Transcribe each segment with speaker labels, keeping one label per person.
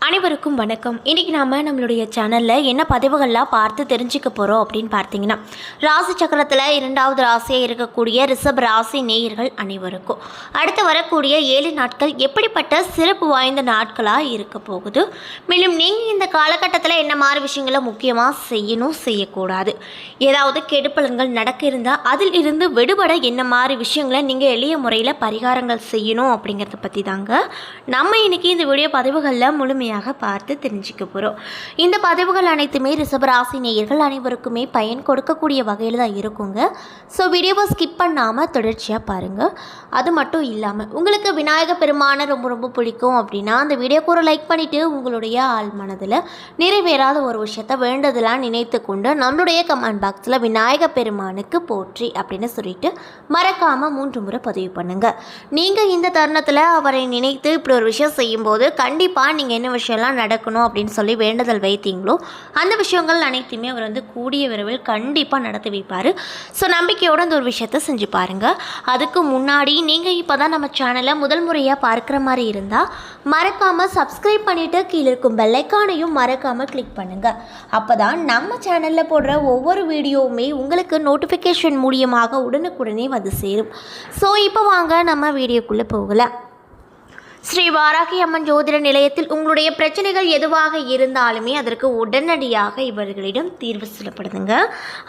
Speaker 1: அனைவருக்கும் வணக்கம். இன்றைக்கி நம்மளுடைய சேனலில் என்ன பதிவுகள்லாம் பார்த்து தெரிஞ்சுக்க போகிறோம் அப்படின்னு பார்த்தீங்கன்னா, ராசி சக்கரத்தில் 2வது ராசியாக இருக்கக்கூடிய ரிஷப ராசி நேயர்கள் அனைவருக்கும் அடுத்து வரக்கூடிய 7 நாட்கள் எப்படிப்பட்ட சிறப்பு வாய்ந்த நாட்களாக இருக்க போகுது, மேலும் நீங்கள் இந்த காலகட்டத்தில் என்ன மாதிரி விஷயங்களை முக்கியமாக செய்யணும் செய்யக்கூடாது, ஏதாவது கெடுப்பலன்கள் நடக்க இருந்தால் அதில் இருந்து விடுபட என்ன மாதிரி விஷயங்களை நீங்கள் எளிய முறையில் பரிகாரங்கள் செய்யணும் அப்படிங்கிறத பற்றி தாங்க நம்ம இன்றைக்கி இந்த வீடியோ பதிவுகளில் முழுமையாக பார்த்து தெரிஞ்சுக்க போகிறோம். இந்த பதிவுகள் அனைத்துமே ரிஷபராசி நேயர்கள் அனைவருக்குமே பயன் கொடுக்கக்கூடிய வகையில் தான் இருக்குங்க. ஸோ வீடியோவை ஸ்கிப் பண்ணாமல் தொடர்ச்சியாக பாருங்கள். அது மட்டும் இல்லாமல் உங்களுக்கு விநாயக பெருமானை ரொம்ப ரொம்ப பிடிக்கும் அப்படின்னா அந்த வீடியோக்கு ஒரு லைக் பண்ணிவிட்டு உங்களுடைய ஆள் மனதில் நிறைவேறாத ஒரு விஷயத்தை வேண்டதெல்லாம் நினைத்து கொண்டு நம்மளுடைய கமெண்ட் பாக்ஸில் விநாயக பெருமானுக்கு போற்றி அப்படின்னு சொல்லிட்டு மறக்காமல் 3 முறை பதிவு பண்ணுங்கள். நீங்கள் இந்த தருணத்தில் அவரை நினைத்து இப்படி ஒரு விஷயம் செய்யும்போது கண்டிப்பாக நீங்கள் என்ன விஷயம்லாம் நடக்கணும் அப்படின்னு சொல்லி வேண்டுதல் வைத்தீங்களோ அந்த விஷயங்கள் அனைத்துமே அவர் கூடிய விரைவில் கண்டிப்பாக நடத்தி வைப்பார். ஸோ நம்பிக்கையோடு அந்த ஒரு விஷயத்தை செஞ்சு பாருங்கள். அதுக்கு முன்னாடி நீங்கள் இப்போ தான் நம்ம சேனலை முதல் முறையாக பார்க்குற மாதிரி இருந்தால் மறக்காமல் சப்ஸ்கிரைப் பண்ணிவிட்டு கீழே இருக்கும் பெல்லைக்கானையும் மறக்காமல் கிளிக் பண்ணுங்கள். அப்போ தான் நம்ம சேனலில் போடுற ஒவ்வொரு வீடியோவுமே உங்களுக்கு நோட்டிஃபிகேஷன் மூலியமாக உடனுக்குடனே வந்து சேரும். ஸோ இப்போ வாங்க நம்ம வீடியோக்குள்ளே போகலாம். ஸ்ரீ வாராகி அம்மன் ஜோதிட நிலையத்தில் உங்களுடைய பிரச்சனைகள் எதுவாக இருந்தாலுமே அதற்கு உடனடியாக இவர்களிடம் தீர்வு சொல்லப்படுதுங்க.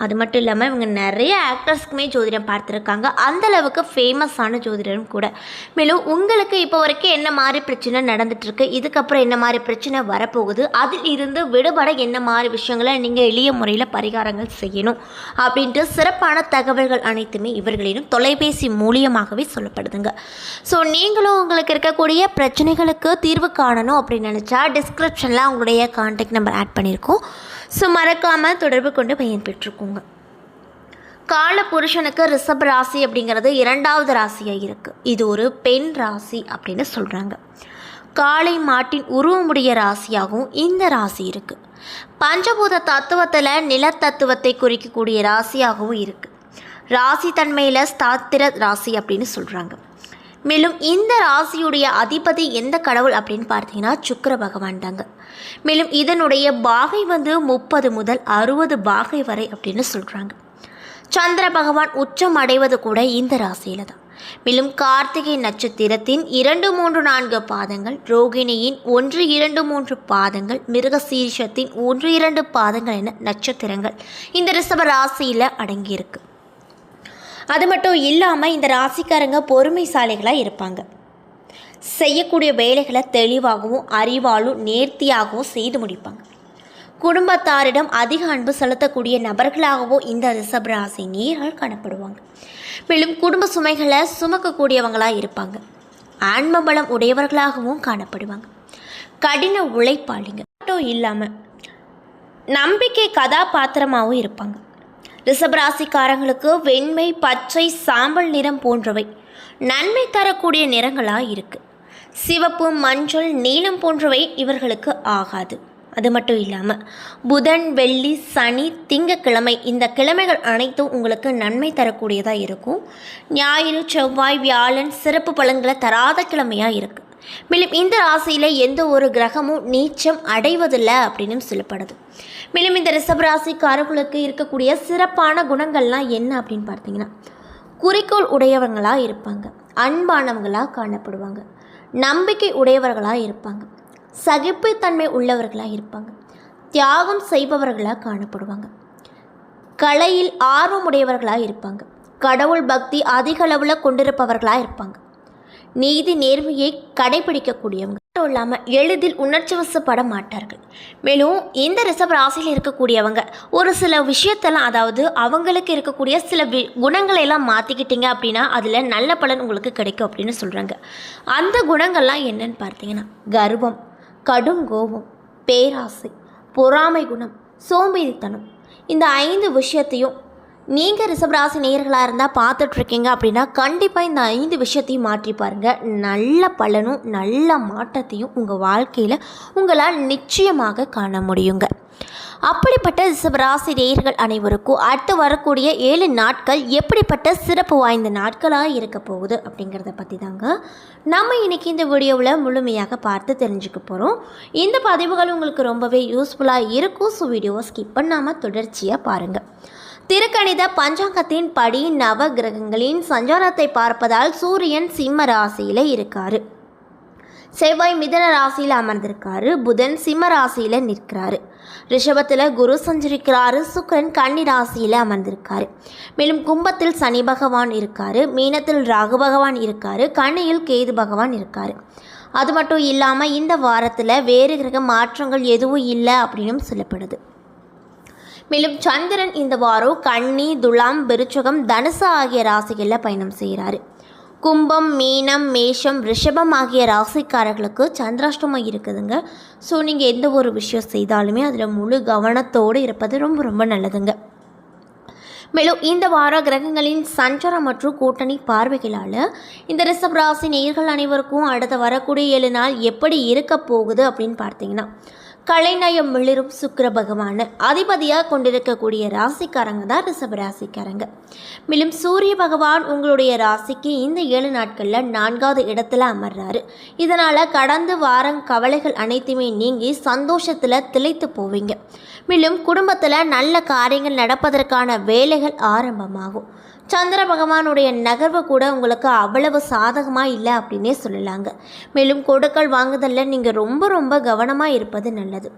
Speaker 1: அது மட்டும் இல்லாமல் இவங்க நிறைய ஆக்டர்ஸ்க்குமே ஜோதிடம் பார்த்துருக்காங்க. அந்தளவுக்கு ஃபேமஸான ஜோதிடரும் கூட. மேலும் உங்களுக்கு இப்போ வரைக்கும் என்ன மாதிரி பிரச்சனை நடந்துகிட்ருக்கு, இதுக்கப்புறம் என்ன மாதிரி பிரச்சனை வரப்போகுது, அதில் இருந்து விடுபட என்ன மாதிரி விஷயங்களை நீங்கள் எளிய முறையில் பரிகாரங்கள் செய்யணும் அப்படின்ட்டு சிறப்பான தகவல்கள் அனைத்துமே இவர்களிடம் தொலைபேசி மூலியமாகவே சொல்லப்படுதுங்க. ஸோ நீங்களும் உங்களுக்கு இருக்கக்கூடிய பிரச்சனைகளுக்கு தீர்வு காணணும் அப்படின்னு நினச்சா டிஸ்கிரிப்ஷனில் அவங்களுடைய கான்டாக்ட் நம்பர் ஆட் பண்ணியிருக்கோம். ஸோ மறக்காமல் தொடர்பு கொண்டு பயன்பெற்றுக்கோங்க. கால புருஷனுக்கு ரிஷப ராசி அப்படிங்கிறது 2வது ராசியாக இருக்குது. இது ஒரு பெண் ராசி அப்படின்னு சொல்கிறாங்க. காளை மாட்டின் உருவமுடைய ராசியாகவும் இந்த ராசி இருக்குது. பஞ்சபூத தத்துவத்தில் நிலத்தத்துவத்தை குறிக்கக்கூடிய ராசியாகவும் இருக்குது. ராசி தன்மையில் ஸ்தாத்திர ராசி அப்படின்னு சொல்கிறாங்க. மேலும் இந்த ராசியுடைய அதிபதி எந்த கடவுள் அப்படின்னு பார்த்தீங்கன்னா சுக்கிர பகவான் தாங்க. மேலும் இதனுடைய பாகை 30 முதல் 60 பாகை வரை அப்படின்னு சொல்கிறாங்க. சந்திர பகவான் உச்சம் அடைவது கூட இந்த ராசியில் தான். மேலும் கார்த்திகை நட்சத்திரத்தின் 2, 3, 4 பாதங்கள், ரோகிணியின் 1, 2, 3 பாதங்கள், மிருகசீரிஷத்தின் 1, 2 பாதங்கள் என நட்சத்திரங்கள் இந்த ரிஷப ராசியில் அடங்கியிருக்கு. அது மட்டும் இல்லாமல் இந்த ராசிக்காரங்க பொறுமைசாலிகளாக இருப்பாங்க. செய்யக்கூடிய வேலைகளை தெளிவாகவும் அறிவாலும் நேர்த்தியாகவும் செய்து முடிப்பாங்க. குடும்பத்தாரிடம் அதிக அன்பு செலுத்தக்கூடிய நபர்களாகவும் இந்த ரிஷப ராசி நேயர்கள் காணப்படுவாங்க. மேலும் குடும்ப சுமைகளை சுமக்கக்கூடியவங்களாக இருப்பாங்க. ஆன்ம பலம் உடையவர்களாகவும் காணப்படுவாங்க. கடின உழைப்பாளிங்க மட்டும் இல்லாமல் நம்பிக்கை கதாபாத்திரமாகவும் இருப்பாங்க. ரிஷபராசிக்காரங்களுக்கு வெண்மை, பச்சை, சாம்பல் நிறம் போன்றவை நன்மை தரக்கூடிய நிறங்களாக இருக்குது. சிவப்பு, மஞ்சள், நீலம் போன்றவை இவர்களுக்கு ஆகாது. அது மட்டும் இல்லாமல் புதன், வெள்ளி, சனி, திங்கக்கிழமை இந்த கிழமைகள் அனைத்தும் உங்களுக்கு நன்மை தரக்கூடியதாக இருக்கும். ஞாயிறு, செவ்வாய், வியாழன் சிறப்பு பலன்களை தராத கிழமையாக இருக்குது. மேலும் இந்த ராசியில் எந்த ஒரு கிரகமும் நீச்சம் அடைவதில்லை அப்படின்னு சொல்லப்படுது. மேலும் இந்த ரிஷபராசிக்காரர்களுக்கு இருக்கக்கூடிய சிறப்பான குணங்கள்லாம் என்ன அப்படின்னு பார்த்தீங்கன்னா, குறிக்கோள் உடையவங்களாக இருப்பாங்க, அன்பானவங்களாக காணப்படுவாங்க, நம்பிக்கை உடையவர்களாக இருப்பாங்க, சகிப்புத்தன்மை உள்ளவர்களாக இருப்பாங்க, தியாகம் செய்பவர்களாக காணப்படுவாங்க, கலையில் ஆர்வமுடையவர்களாக இருப்பாங்க, கடவுள் பக்தி அதிக அளவில் கொண்டிருப்பவர்களாக இருப்பாங்க, நீதி நேர்மையை கடைபிடிக்கக்கூடியவங்க மட்டும் இல்லாமல் எளிதில் உணர்ச்சி வசப்பட மாட்டார்கள். மேலும் இந்த ரிஷப ராசியில் இருக்கக்கூடியவங்க ஒரு சில விஷயத்தெல்லாம், அதாவது அவங்களுக்கு இருக்கக்கூடிய சில குணங்களை எல்லாம் மாற்றிக்கிட்டீங்க அப்படின்னா அதில் நல்ல பலன் உங்களுக்கு கிடைக்கும் அப்படின்னு சொல்கிறாங்க. அந்த குணங்கள்லாம் என்னன்னு பார்த்தீங்கன்னா, கர்வம், கடும் கோபம், பேராசை, பொறாமை குணம், சோம்பேறித்தனம், இந்த 5 விஷயத்தையும் நீங்கள் ரிஷபராசி நேயர்களாக இருந்தால் பார்த்துட்ருக்கீங்க அப்படின்னா கண்டிப்பாக இந்த 5 விஷயத்தையும் மாற்றி பாருங்கள். நல்ல பலனும் நல்ல மாற்றத்தையும் உங்கள் வாழ்க்கையில் உங்களால் நிச்சயமாக காண முடியுங்க. அப்படிப்பட்ட ரிஷபராசி நேயர்கள் அனைவருக்கும் அடுத்து வரக்கூடிய 7 நாட்கள் எப்படிப்பட்ட சிறப்பு வாய்ந்த நாட்களாக இருக்க போகுது அப்படிங்கிறத பற்றி தாங்க நம்ம இன்றைக்கி இந்த வீடியோவில் முழுமையாக பார்த்து தெரிஞ்சுக்க போகிறோம். இந்த பதிவுகள் உங்களுக்கு ரொம்பவே யூஸ்ஃபுல்லாக இருக்கும். ஸோ வீடியோவை ஸ்கிப் பண்ணாமல் தொடர்ச்சியாக பாருங்கள். திருக்கணித பஞ்சாங்கத்தின் படி நவ கிரகங்களின் சஞ்சாரத்தை பார்ப்பதால் சூரியன் சிம்ம ராசியில் இருக்கார், செவ்வாய் மிதன ராசியில் அமர்ந்திருக்காரு, புதன் சிம்ம ராசியில் நிற்கிறாரு, ரிஷபத்தில் குரு சஞ்சரிக்கிறாரு, சுக்கிரன் கன்னி ராசியில் அமர்ந்திருக்காரு, மேலும் கும்பத்தில் சனி பகவான் இருக்காரு, மீனத்தில் ராகு பகவான் இருக்காரு, கன்னியில் கேது பகவான் இருக்காரு. அது மட்டும் இல்லாமல் இந்த வாரத்தில் வேறு கிரக மாற்றங்கள் எதுவும் இல்லை அப்படின்னும் சொல்லப்படுது. மேலும் சந்திரன் இந்த வாரம் கன்னி, துலாம், விருச்சகம், தனுசு ஆகிய ராசிகளில் பயணம் செய்கிறாரு. கும்பம், மீனம், மேஷம், ரிஷபம் ஆகிய ராசிக்காரர்களுக்கு சந்திராஷ்டமம் இருக்குதுங்க. ஸோ நீங்கள் எந்த ஒரு விஷயம் செய்தாலுமே அதில் முழு கவனத்தோடு இருப்பது ரொம்ப ரொம்ப நல்லதுங்க. மேலும் இந்த வார கிரகங்களின் சஞ்சாரம் மற்றும் கூட்டணி பார்வைகளால் இந்த ரிஷப ராசி நேயர்கள் அனைவருக்கும் அடுத்த வரக்கூடிய 7 நாள் எப்படி இருக்க போகுது அப்படின்னு பார்த்தீங்கன்னா, கலைநயம் மிளிரும் சுக்கிர பகவான் அதிபதியாக கொண்டிருக்கக்கூடிய ராசிக்காரங்க தான் ரிஷப ராசிக்காரங்க. மேலும் சூரிய பகவான் உங்களுடைய ராசிக்கு இந்த 7 நாட்களில் 4வது இடத்துல அமர்றாரு. இதனால் கடந்த வாரம் கவலைகள் அனைத்துமே நீங்கி சந்தோஷத்தில் திளைத்து போவீங்க. மேலும் குடும்பத்தில் நல்ல காரியங்கள் நடப்பதற்கான வேலைகள் ஆரம்பமாகும். சந்திர பகவானுடைய நகர்வு கூட உங்களுக்கு அவ்வளவு சாதகமாக இல்லை அப்படின்னே சொல்லலாங்க. மேலும் கொடுக்கல் வாங்குதலில் நீங்கள் ரொம்ப ரொம்ப கவனமாக இருப்பது நல்லது.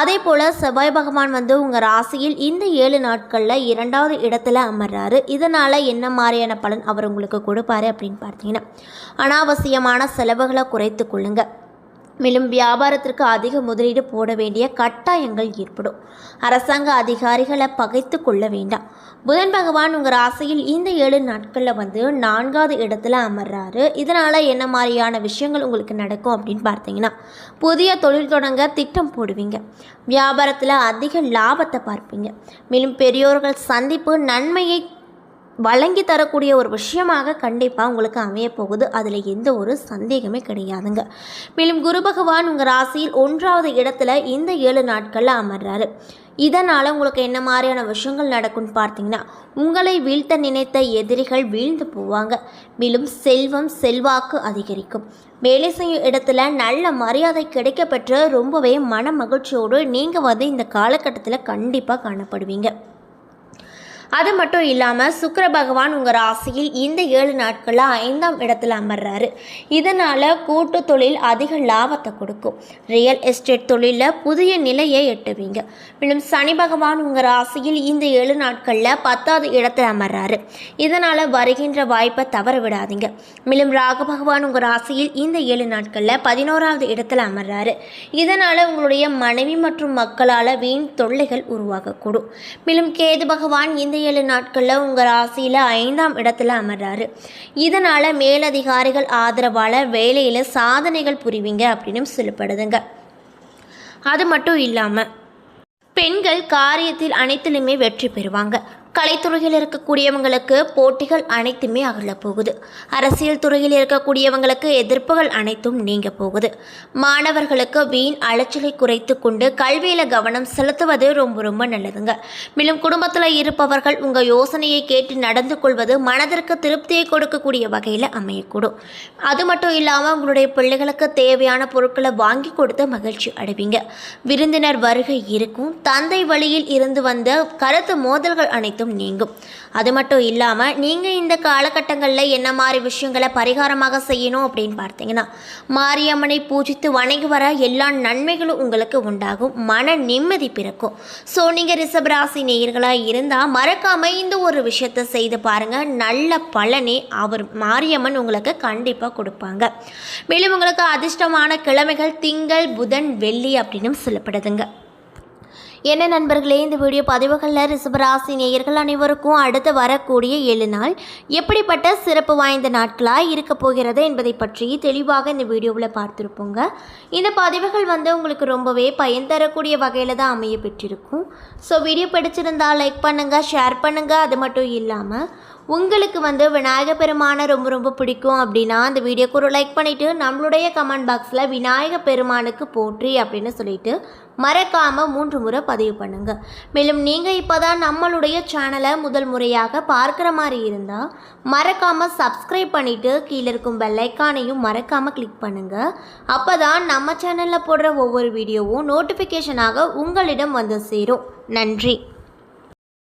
Speaker 1: அதே போல் செவ்வாய் பகவான் உங்கள் ராசியில் இந்த 7 நாட்களில் 2வது இடத்துல அமர்றாரு. இதனால் என்ன மாதிரியான பலன் அவர் உங்களுக்கு கொடுப்பாரு அப்படின்னு பார்த்தீங்கன்னா, அனாவசியமான செலவுகளை குறைத்து கொள்ளுங்கள். மேலும் வியாபாரத்திற்கு அதிக முதலீடு போட வேண்டிய கட்டாயங்கள் ஏற்படும். அரசாங்க அதிகாரிகளை பகைத்து கொள்ள வேண்டாம். புதன் பகவான் உங்கள் ராசியில் இந்த 7 நாட்களில் 4வது இடத்துல அமர்றாரு. இதனால் என்ன மாதிரியான விஷயங்கள் உங்களுக்கு நடக்கும் அப்படின்னு பார்த்தீங்கன்னா, புதிய தொழில் தொடங்க திட்டம் போடுவீங்க. வியாபாரத்தில் அதிக லாபத்தை பார்ப்பீங்க. மேலும் பெரியோர்கள் சந்திப்பு நன்மையை வழங்கி தரக்கூடிய ஒரு விஷயமாக கண்டிப்பாக உங்களுக்கு அமைய போகுது. அதில் எந்த ஒரு சந்தேகமே கிடையாதுங்க. மேலும் குரு பகவான் உங்கள் ராசியில் 1வது இடத்துல இந்த 7 நாட்களில் அமர்றாரு. இதனால் உங்களுக்கு என்ன மாதிரியான விஷயங்கள் நடக்கும்னு பார்த்தீங்கன்னா, உங்களை வீழ்த்த நினைத்த எதிரிகள் வீழ்ந்து போவாங்க. மேலும் செல்வம் செல்வாக்கு அதிகரிக்கும். வேலை செய்யும் இடத்துல நல்ல மரியாதை கிடைக்க பெற்று ரொம்பவே மன மகிழ்ச்சியோடு நீங்கள் இந்த காலகட்டத்தில் கண்டிப்பாக காணப்படுவீங்க. அது மட்டும் இல்லாமல் சுக்கிர பகவான் உங்கள் ராசியில் இந்த 7 நாட்களில் 5ஆம் இடத்துல அமர்றாரு. இதனால் கூட்டு தொழில் அதிக லாபத்தை கொடுக்கும். ரியல் எஸ்டேட் தொழிலில் புதிய நிலையை எட்டுவீங்க. மேலும் சனி பகவான் உங்கள் ராசியில் இந்த 7 நாட்களில் 10வது இடத்துல அமர்றாரு. இதனால் வருகின்ற வாய்ப்பை தவற விடாதீங்க. மேலும் ராகு பகவான் உங்கள் ராசியில் இந்த 7 நாட்களில் 11வது இடத்துல அமர்றாரு. இதனால் உங்களுடைய மனைவி மற்றும் மக்களால் வீண் தொல்லைகள் உருவாகக்கூடும். மேலும் கேது பகவான் இந்த 7 நாட்களில் உங்கள் ராசியில் 5ஆம் இடத்துல அமர்றாரு. இதனால் மேலதிகாரிகள் ஆதரவால் வேலையில் சாதனைகள் புரிவீங்க அப்படின்னு சொல்லப்படுதுங்க. அது மட்டும் இல்லாமல் பெண்கள் காரியத்தில் அனைத்திலுமே வெற்றி பெறுவாங்க. கலைத்துறையில் இருக்கக்கூடியவங்களுக்கு போட்டிகள் அனைத்துமே அகல போகுது. அரசியல் துறையில் இருக்கக்கூடியவங்களுக்கு எதிர்ப்புகள் அனைத்தும் நீங்க போகுது. மாணவர்களுக்கு வீண் அலைச்சலை குறைத்து கொண்டு கல்வியில் கவனம் செலுத்துவது ரொம்ப ரொம்ப நல்லதுங்க. மேலும் குடும்பத்தில் இருப்பவர்கள் உங்கள் யோசனையை கேட்டு நடந்து கொள்வது மனதிற்கு திருப்தியை கொடுக்கக்கூடிய வகையில் அமையக்கூடும். அது மட்டும் இல்லாமல் உங்களுடைய பிள்ளைகளுக்கு தேவையான பொருட்களை வாங்கி கொடுத்து மகிழ்ச்சி அடைவீங்க. விருந்தினர் வருகை இருக்கும். தந்தை வழியில் இருந்து வந்த கருத்து மோதல்கள் அனைத்தும் நீங்கும். அது மட்டும் இல்லாமல் நீங்கள் இந்த காலகட்டங்களில் என்ன மாதிரி விஷயங்களை பரிகாரமாக செய்யணும் அப்படின்னு பார்த்தீங்கன்னா, மாரியம்மனை பூஜித்து வணங்கி வர எல்லா நன்மைகளும் உங்களுக்கு உண்டாகும். மன நிம்மதி பிறக்கும். ஸோ நீங்கள் ரிஷபராசி நேயர்களாக இருந்தால் மறக்காமல் இந்த ஒரு விஷயத்தை செய்து பாருங்கள். நல்ல பலனே மாரியம்மன் உங்களுக்கு கண்டிப்பாக கொடுப்பாங்க. மேலும் உங்களுக்கு அதிர்ஷ்டமான கிழமைகள் திங்கள், புதன், வெள்ளி அப்படின்னு சொல்லப்படுதுங்க. என்ன நண்பர்களே, இந்த வீடியோ பதிவுகளில் ரிஷபராசி நேயர்கள் அனைவருக்கும் அடுத்து வரக்கூடிய 7 நாள் எப்படிப்பட்ட சிறப்பு வாய்ந்த நாட்களாக இருக்க போகிறது என்பதை பற்றி தெளிவாக இந்த வீடியோவில் பார்த்துருப்போங்க. இந்த பதிவுகள் உங்களுக்கு ரொம்பவே பயன் தரக்கூடிய வகையில் தான் அமைய பெற்றிருக்கும். ஸோ வீடியோ பிடிச்சிருந்தால் லைக் பண்ணுங்கள், ஷேர் பண்ணுங்கள். அது மட்டும் இல்லாமல் உங்களுக்கு வந்து விநாயகர் பெருமானை ரொம்ப ரொம்ப பிடிக்கும் அப்படின்னா அந்த வீடியோக்கு ஒரு லைக் பண்ணிவிட்டு நம்மளுடைய கமெண்ட் பாக்ஸில் விநாயகர் பெருமானுக்கு போற்றி அப்படின்னு சொல்லிட்டு மறக்காமல் 3 முறை பதிவு பண்ணுங்கள். மேலும் நீங்கள் இப்போ தான் நம்மளுடைய சேனலை முதல் முறையாக பார்க்குற மாதிரி இருந்தால் மறக்காமல் சப்ஸ்கிரைப் பண்ணிவிட்டு கீழே இருக்கும் பெல் ஐக்கானையும் மறக்காமல் கிளிக் பண்ணுங்கள். அப்போ தான் நம்ம சேனலில் போடுற ஒவ்வொரு வீடியோவும் நோட்டிஃபிகேஷனாக உங்களிடம் வந்து சேரும். நன்றி.